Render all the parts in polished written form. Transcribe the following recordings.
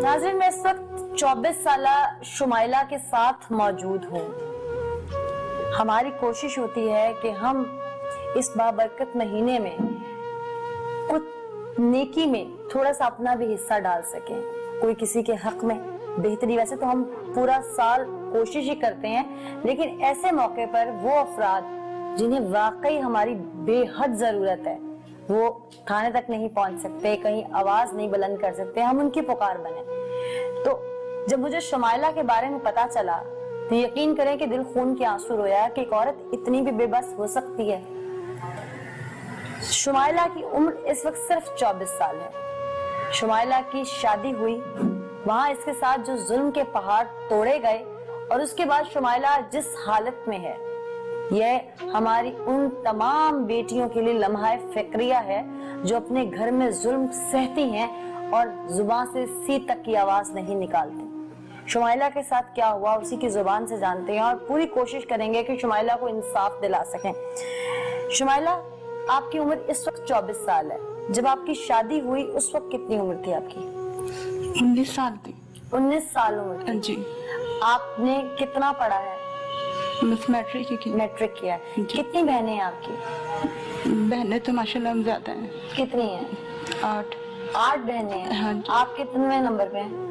नाज़रीन, मैं इस वक्त 24 साल शुमाइला के साथ मौजूद हूँ। हमारी कोशिश होती है कि हम इस बाबरकत महीने में कुछ नेकी में थोड़ा सा अपना भी हिस्सा डाल सकें, कोई किसी के हक में बेहतरी। वैसे तो हम पूरा साल कोशिश ही करते हैं, लेकिन ऐसे मौके पर वो अफराद जिन्हें वाकई हमारी बेहद जरूरत है, वो थाने तक नहीं पहुंच सकते, कहीं आवाज नहीं बुलंद कर सकते, हम उनकी पुकार बने। तो जब मुझे शुमाइला के बारे में पता चला तो यकीन करें कि दिल खून के आंसू रोया कि एक औरत इतनी भी बेबस हो सकती है। शुमाइला की उम्र इस वक्त सिर्फ 24 साल है। शुमाइला की शादी हुई, वहां इसके साथ जो जुल्म के पहाड़ तोड़े गए, और उसके बाद शुमाइला जिस हालत में है, यह हमारी उन तमाम बेटियों के लिए लम्हा फिक्रिया है जो अपने घर में जुल्म सहती हैं और जुबान से सी तक की आवाज नहीं निकालती। शुमाइला के साथ क्या हुआ उसी की जुबान से जानते हैं और पूरी कोशिश करेंगे कि शुमाइला को इंसाफ दिला सकें। शुमाइला, आपकी उम्र इस वक्त 24 साल है। जब आपकी शादी हुई उस वक्त कितनी उम्र थी आपकी? 19 साल थी। 19 साल उम्र थी जी। आपने कितना पढ़ा है? बस मैट्रिक की। मैट्रिक किया है। कितनी बहनें हैं आपकी? बहनें तो माशाल्लाह ज्यादा हैं। कितनी हैं? 8। 8 बहनें हैं। हाँ जी। आप कितने नंबर पे हैं?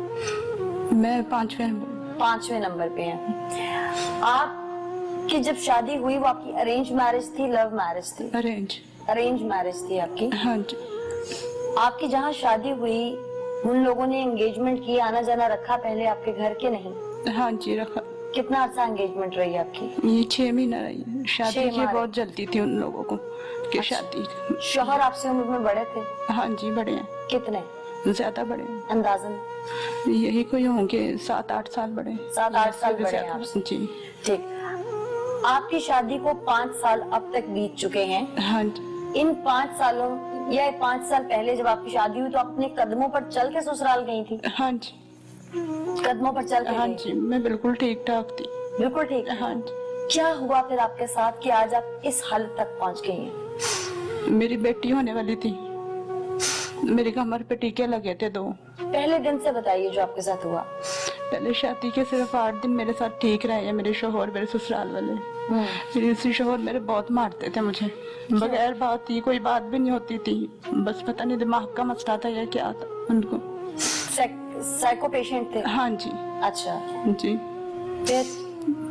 मैं 5वें नंबर। 5वें नंबर पे हैं। आपकी जब शादी हुई वो आपकी अरेंज मैरिज थी, लव मैरिज थी? अरेंज मैरिज थी आपकी। हाँ जी। आपकी जहाँ शादी हुई उन लोगों ने एंगेजमेंट की, आना जाना रखा पहले आपके घर के? नहीं। हाँ जी, रखा। कितना अर्सा एंगेजमेंट रही आपकी? ये 6 महीना रही। शादी की बहुत जल्दी थी उन लोगों को कि शादी। शौहर आपसे उम्र में बड़े थे? हाँ जी, बड़े हैं। कितने? ज्यादा बड़े हैं। अंदाजन यही कोई होंगे 7-8 साल बड़े। 7-8 साल बड़े हैं आपसे। जी। ठीक। आपकी शादी को 5 साल अब तक बीत चुके हैं। हाँ जी। इन 5 सालों या 5 साल पहले जब आपकी शादी हुई तो अपने कदमों पर चल के ससुराल गई थी? हाँ जी। कदमों पर चल के? हाँ जी, मैं बिल्कुल ठीक ठाक थी। बिल्कुल ठीक? हाँ जी। क्या हुआ फिर आपके साथ कि आज आप इस हालत तक पहुंच गई हैं? मेरी बेटी होने वाली थी, मेरी कमर पे टीके लगे थे 2। पहले दिन से बताइए जो आपके साथ हुआ। पहले शादी के सिर्फ 8 दिन मेरे साथ ठीक रहे हैं मेरे शोहर, मेरे ससुराल वाले। मेरे दूसरे शोहर मेरे बहुत मारते थे मुझे, बगैर बात ही, कोई बात भी नहीं होती थी, बस पता नहीं दिमाग का मसला था या क्या था उनको। साइको पेशेंट थे? हाँ जी। अच्छा जी। फिर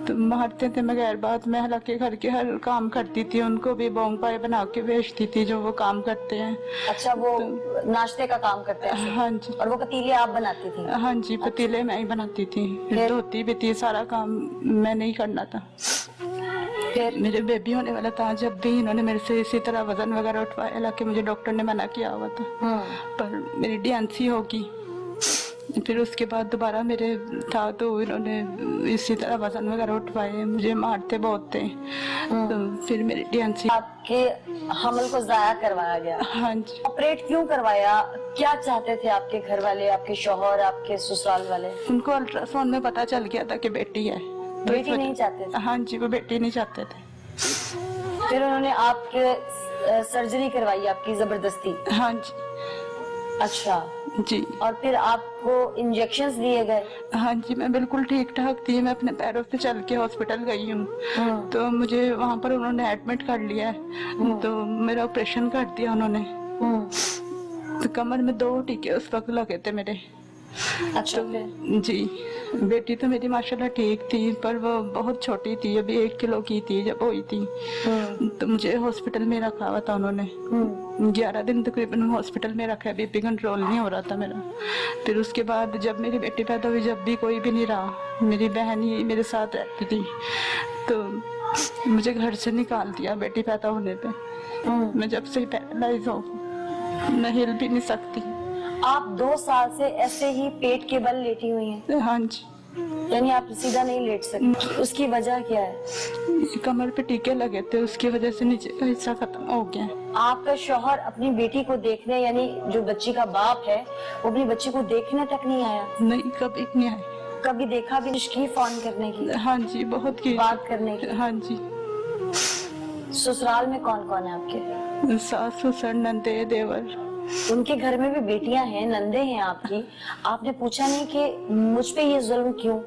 तो मारते थे बगैर बात। मैं हालांकि घर के हर काम करती थी, उनको भी बोंग पाए बना के भेजती थी जो वो काम करते हैं। अच्छा, वो नाश्ते का काम करते हैं? हाँ जी। और वो पतीले आप बनाती थी? हाँ जी, पतीले मैं ही बनाती थी, धोती भी थी, सारा काम मैं नहीं करना था। फिर मेरे बेबी होने वाला था, जब भी इन्होंने मेरे से इसी तरह वजन वगैरह उठवाया, हालांकि मुझे डॉक्टर ने मना किया हुआ था, पर मेरी डीएनसी होगी। फिर उसके बाद दोबारा मेरे था तो इन्होंने इसी तरह वजन वगैरह उठवाए, मुझे मारते बहुत थे। तो फिर मेरी डीएनसी। आपके हमल को जाया करवाया गया? हाँ जी। ऑपरेट क्यों करवाया? क्या चाहते थे आपके घर वाले, आपके शौहर, आपके ससुराल वाले? उनको अल्ट्रासाउंड में पता चल गया था कि बेटी है। तो बेटी नहीं चाहते थे? हाँ जी, वो बेटी नहीं चाहते थे। फिर उन्होंने आपके सर्जरी करवाई आपकी जबरदस्ती? हाँ जी। अच्छा जी। और फिर आपको इंजेक्शंस दिए गए? हाँ जी, मैं बिल्कुल ठीक ठाक थी, मैं अपने पैरों पे चल के हॉस्पिटल गई हूँ। तो मुझे वहाँ पर उन्होंने एडमिट कर लिया है, तो मेरा ऑपरेशन कर दिया उन्होंने। तो कमर में 2 टीके उस वक्त लगे थे मेरे। अच्छा। जी। बेटी तो मेरी माशाल्लाह ठीक थी, पर वो बहुत छोटी थी, अभी 1 किलो की थी जब हुई थी। तो मुझे हॉस्पिटल में रखा हुआ था उन्होंने। 11 दिन तकरीबन हॉस्पिटल में रखा, बीपी कंट्रोल नहीं हो रहा था मेरा। फिर उसके बाद जब मेरी बेटी पैदा हुई, जब भी कोई भी नहीं रहा, मेरी बहन ही मेरे साथ रहती थी, तो मुझे घर से निकाल दिया बेटी पैदा होने पे। मैं जब से पैरालाइज हूँ, मैं हिल भी नहीं सकती। आप 2 साल से ऐसे ही पेट के बल लेटी हुई हैं? हाँ जी। यानी आप सीधा नहीं लेट सकती? उसकी वजह क्या है? कमर पे टीके लगे थे, उसकी वजह से नीचे का हिस्सा खत्म हो गया। आपका शौहर अपनी बेटी को देखने, यानी जो बच्ची का बाप है, वो अपनी बच्ची को देखने तक नहीं आया? नहीं, कभी नहीं आया। कभी देखा भी नहीं फोन करने की? हाँ जी, बहुत की बात करने की? हाँ जी। ससुराल में कौन कौन है आपके? सास, ससुर, नंदे, देवर। उनके घर में भी बेटियां हैं, नंदे हैं आपकी, आपने पूछा नहीं कि मुझ पे ये जुल्म क्यों?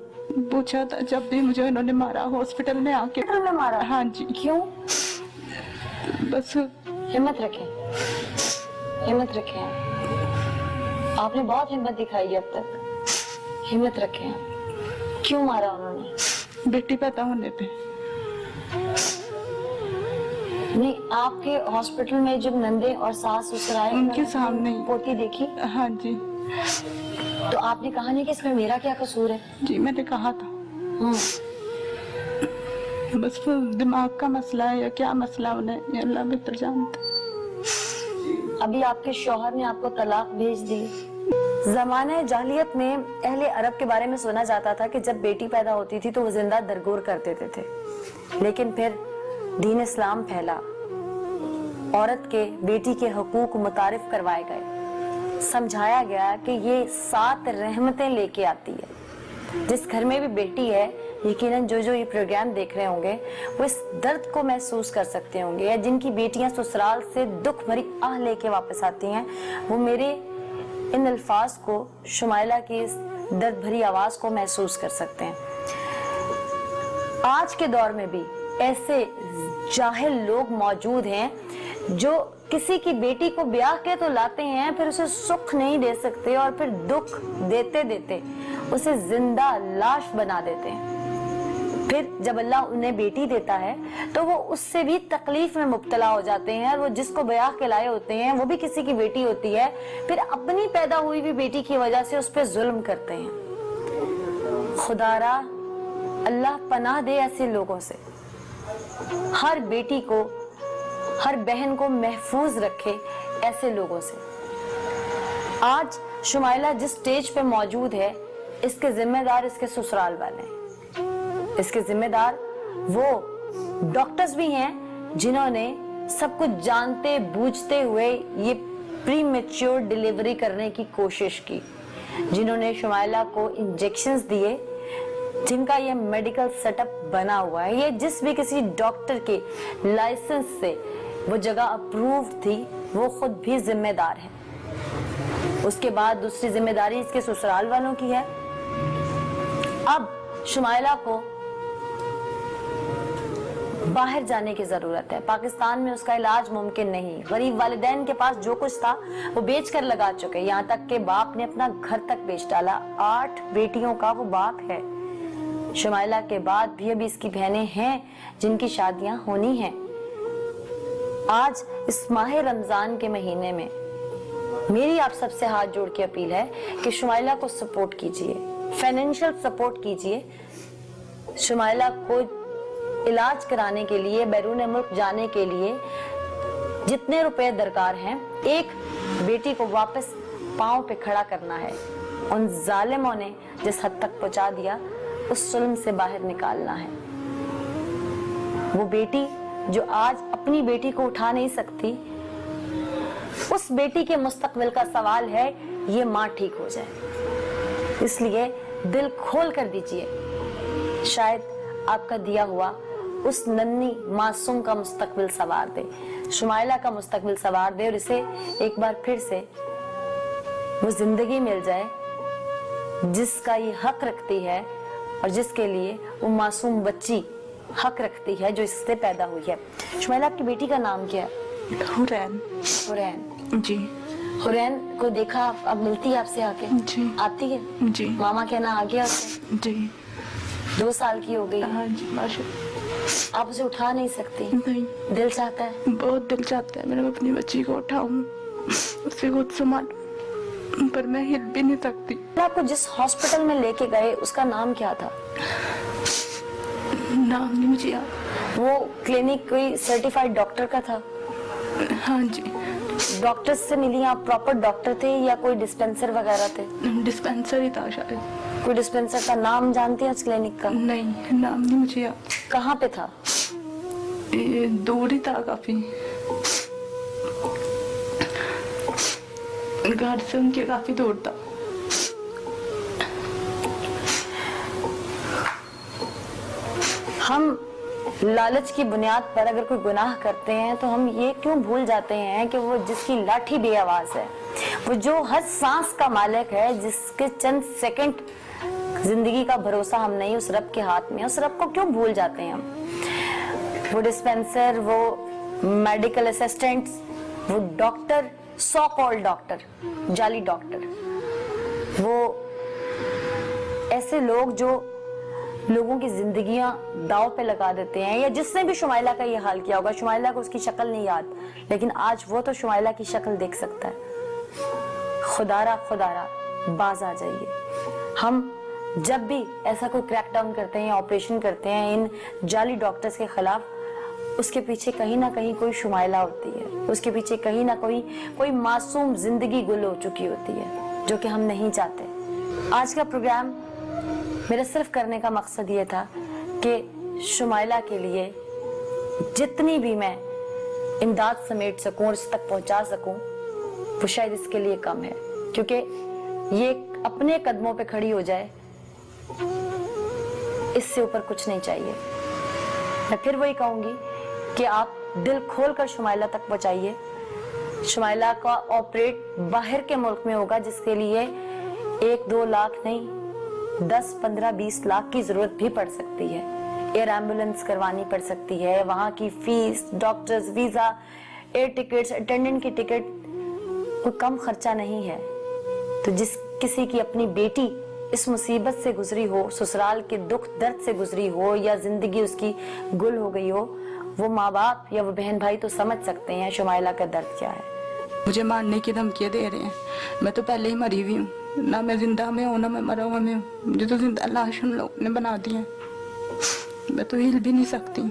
पूछा था, जब भी मुझे उन्होंने मारा हॉस्पिटल में आके। हॉस्पिटल में मारा? हाँ जी। क्यों? बस हिम्मत रखें, हिम्मत रखें, आपने बहुत हिम्मत दिखाई है अब तक, हिम्मत रखें। क्यों मारा उन्होंने? बेटी पैदा होने पे। नहीं, आपके हॉस्पिटल में जब नंदे और सास ससुर आए, उनके सामने ही। पोती देखी? हाँ जी। तो आपने कहा नहीं कि इसमें मेरा क्या कसूर है? जी मैंने कहा था। हम्म। बस वो दिमाग का मसला है या क्या मसला, उन्हें ये अल्लाह बेहतर जानता। अभी आपके शौहर ने आपको तलाक भेज दी। जमाने जाहिलियत में अहले अरब के बारे में सुना जाता था कि जब बेटी पैदा होती थी तो वो जिंदा दरगोर कर देते थे, लेकिन फिर दीन इस्लाम फैला, औरत के बेटी के हकूक मुतारिफ करवाए गए, समझाया गया कि ये 7 रहमतें लेके आती है। जिस घर में भी बेटी है, यकीनन जो ये प्रोग्राम देख रहे होंगे वो इस दर्द को महसूस कर सकते होंगे, या जिनकी बेटियां ससुराल से दुख भरी आह लेके वापस आती हैं, वो मेरे इन अल्फाज को, शुमाइला की इस दर्द भरी आवाज को महसूस कर सकते हैं। आज के दौर में भी ऐसे जाहिल लोग मौजूद हैं जो किसी की बेटी को ब्याह के तो लाते हैं, फिर उसे सुख नहीं दे सकते और फिर दुख देते देते उसे जिंदा लाश बना देते हैं। फिर जब अल्लाह उन्हें बेटी देता है तो वो उससे भी तकलीफ में मुब्तला हो जाते हैं, और वो जिसको ब्याह के लाए होते हैं वो भी किसी की बेटी होती है, फिर अपनी पैदा हुई भी बेटी की वजह से उस पर जुल्म करते हैं। खुदारा अल्लाह पनाह दे ऐसे लोगों से, हर बेटी को, हर बहन को महफूज रखे ऐसे लोगों से। आज शुमाइला जिस स्टेज पे मौजूद है, इसके जिम्मेदार इसके ससुराल वाले हैं, इसके जिम्मेदार वो डॉक्टर्स भी हैं जिन्होंने सब कुछ जानते बूझते हुए ये प्री मैच्योर डिलीवरी करने की कोशिश की, जिन्होंने शुमाइला को इंजेक्शंस दिए, जिनका ये मेडिकल सेटअप बना हुआ है। ये जिस भी किसी डॉक्टर के लाइसेंस से वो जगह अप्रूव थी, वो खुद भी जिम्मेदार है। उसके बाद दूसरी जिम्मेदारी इसके ससुराल वालों की है। अब शुमाइला को बाहर जाने की जरूरत है, पाकिस्तान में उसका इलाज मुमकिन नहीं। गरीब वालिदैन के पास जो कुछ था वो बेच कर लगा चुके, यहाँ तक के बाप ने अपना घर तक बेच डाला। 8 बेटियों का वो बाप है। शुमाइला के बाद भी अभी इसकी बहनें हैं जिनकी शादियां होनी हैं। आज इस माह रमजान के महीने में मेरी आप सबसे हाथ जोड़ के अपील है कि शुमाइला को सपोर्ट कीजिए, फाइनेंशियल सपोर्ट कीजिए। शुमाइला को इलाज कराने के लिए, बैरून मुल्क जाने के लिए जितने रुपए दरकार हैं, एक बेटी को वापस पांव पे खड़ा करना है। उन जालिमों ने जिस हद तक पहुंचा दिया, उस जुल्म से बाहर निकालना है। वो बेटी जो आज अपनी बेटी को उठा नहीं सकती, उस बेटी के मुस्तकबिल का सवाल है ये माँ ठीक हो जाए। इसलिए दिल खोल कर दीजिए, शायद आपका दिया हुआ उस नन्ही मासूम का मुस्तकबिल सवार दे, शुमाइला का मुस्तकबिल सवार दे, और इसे एक बार फिर से वो जिंदगी मिल जाए जिसका ये हक रखती है और जिसके लिए वो मासूम बच्ची हक रखती है जो इससे पैदा हुई है। शुमाइला आपकी बेटी का नाम क्या है? हुरैन। हुरैन जी। हुरैन को देखा, अब मिलती है आपसे आके? जी। आती है? जी। मामा कहना आ गया उसे? जी। 2 साल की हो गई। हाँ जी माशाल्लाह। आप उसे उठा नहीं सकती? नहीं। दिल चाहता है? बहुत दिल चाहता है मेरा अपनी बच्ची को उठाऊं, उसे खुद संभालूं, पर मैं हिल भी नहीं सकती। आपको जिस हॉस्पिटल में लेके गए उसका नाम क्या था? नाम नहीं मुझे याद। वो क्लिनिक कोई सर्टिफाइड डॉक्टर का था? हाँ जी। डॉक्टर से मिली आप? प्रॉपर डॉक्टर थे या कोई डिस्पेंसर वगैरह थे? डिस्पेंसर ही था शायद। कोई डिस्पेंसर का नाम जानते हैं उस क्लिनिक का? नहीं, नाम नहीं मुझे याद। कहाँ पे था? ये दूर ही था काफी, घर से उनके काफी दूर था। हम लालच की बुनियाद पर अगर कोई गुनाह करते हैं तो हम ये क्यों भूल जाते हैं कि वो जिसकी लाठी बेआवाज है, वो जो हर सांस का मालिक है, जिसके चंद सेकंड जिंदगी का भरोसा हम नहीं, उस रब के हाथ में, उस रब को क्यों भूल जाते हैं हम? वो डिस्पेंसर, वो मेडिकल असिस्टेंट, वो डॉक्टर, सो कॉल्ड डॉक्टर, जाली डॉक्टर, वो ऐसे लोग जो लोगों की जिंदगियां दांव पे लगा देते हैं, या जिसने भी शुमाइला का ये हाल किया होगा, शुमाइला को उसकी शक्ल नहीं याद, लेकिन आज वो तो शुमाइला की शक्ल देख सकता है। खुदारा बाज आ जाइए। हम जब भी ऐसा कोई क्रैकडाउन करते हैं या ऑपरेशन करते हैं इन जाली डॉक्टर्स के खिलाफ, उसके पीछे कहीं ना कहीं कोई शुमाइला होती है, उसके पीछे कहीं ना कोई मासूम जिंदगी गुल हो चुकी होती है, जो कि हम नहीं चाहते। आज का प्रोग्राम मेरा सिर्फ करने का मकसद ये था कि शुमाइला के लिए जितनी भी मैं इमदाद समेट सकूं और इस तक पहुंचा सकूं, वो शायद इसके लिए कम है, क्योंकि ये अपने कदमों पे खड़ी हो जाए, इससे ऊपर कुछ नहीं चाहिए। मैं फिर वही कहूंगी कि आप दिल खोलकर शुमाइला तक पहुंचाइए। शुमाइला का ऑपरेट बाहर के मुल्क में होगा, जिसके लिए 1-2 लाख नहीं, 10, 15, 20 लाख की जरूरत भी पड़ सकती है। एयर एम्बुलेंस करवानी पड़ सकती है, वहां की fees, doctors, visa, air tickets, attendant की टिकट, कोई कम खर्चा नहीं है। तो जिस किसी की अपनी बेटी इस मुसीबत से गुजरी हो, ससुराल के दुख दर्द से गुजरी हो, या जिंदगी उसकी गुल हो गई हो, वो माँ बाप या वो बहन भाई तो समझ सकते हैं शुमाइला का दर्द क्या है। मुझे मारने की धमकियां दे रहे हैं। मैं तो पहले ही मरी हुई हूँ, ना मैं जिंदा में हूँ ना मैं मरा हुआ में हूँ। मुझे तो जिंदा लाश उन लोगों ने बना दी है, मैं तो हिल भी नहीं सकती।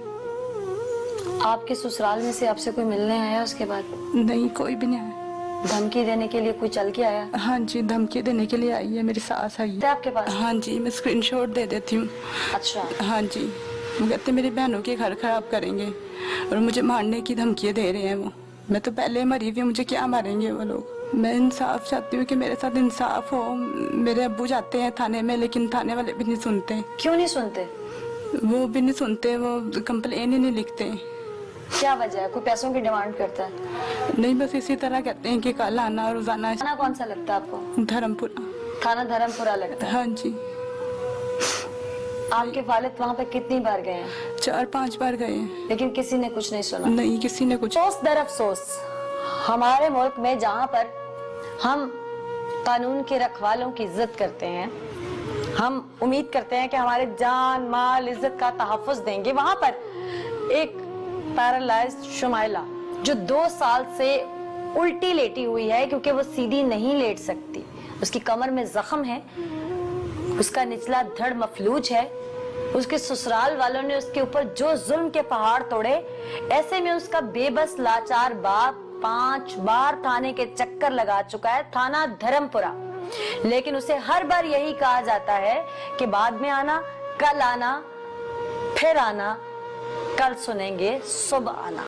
आपके ससुराल में से आपसे कोई मिलने आया उसके बाद? नहीं, कोई भी नहीं आया। धमकी देने के लिए कोई चल के आया? हाँ जी, धमकी देने के लिए आई है, मेरी सास आई है आपके पास? हाँ जी, मैं स्क्रीनशॉट दे देती हूँ। अच्छा। हाँ जी, वो कहते मेरी बहनों के घर खराब करेंगे और मुझे मारने की धमकियाँ दे रहे हैं वो। मैं तो पहले मरी हुई, मुझे क्या मारेंगे वो लोग। मैं इंसाफ चाहती हूँ कि मेरे साथ इंसाफ हो। मेरे अब्बू जाते हैं थाने में, लेकिन थाने वाले भी नहीं सुनते। क्यों नहीं सुनते? वो भी नहीं सुनते, वो कंप्लेन ही नहीं लिखते। क्या वजह है? कोई पैसों की डिमांड करता है? नहीं, बस इसी तरह कहते हैं कि कल आना, रोजाना। थाना कौन सा लगता है आपको? धर्मपुरा। थाना धर्मपुरा लगता है? हाँ जी। आपके वालिद वहाँ पे कितनी बार गए हैं? 4-5 बार गए हैं, लेकिन किसी ने कुछ नहीं सुना? नहीं, किसी ने कुछ। अफसोस दर अफसोस, हमारे मुल्क में जहाँ पर हम कानून के रखवालों की इज्जत करते हैं, हम उम्मीद करते हैं कि हमारे जान माल इज्जत का तहफ्फुज देंगे, वहां पर एक पैरालाइज्ड शुमाइला जो 2 साल से उल्टी लेटी हुई है, क्योंकि वो सीधी नहीं लेट सकती, उसकी कमर में जख्म है, उसका निचला धड़ मफलूज है, उसके ससुराल वालों ने उसके ऊपर जो जुल्म के पहाड़ तोड़े, ऐसे में उसका बेबस लाचार बाप 5 बार थाने के चक्कर लगा चुका है, थाना धर्मपुरा। लेकिन उसे हर बार यही कहा जाता है कि बाद में आना, कल आना, फिर आना, कल सुनेंगे, सुबह आना।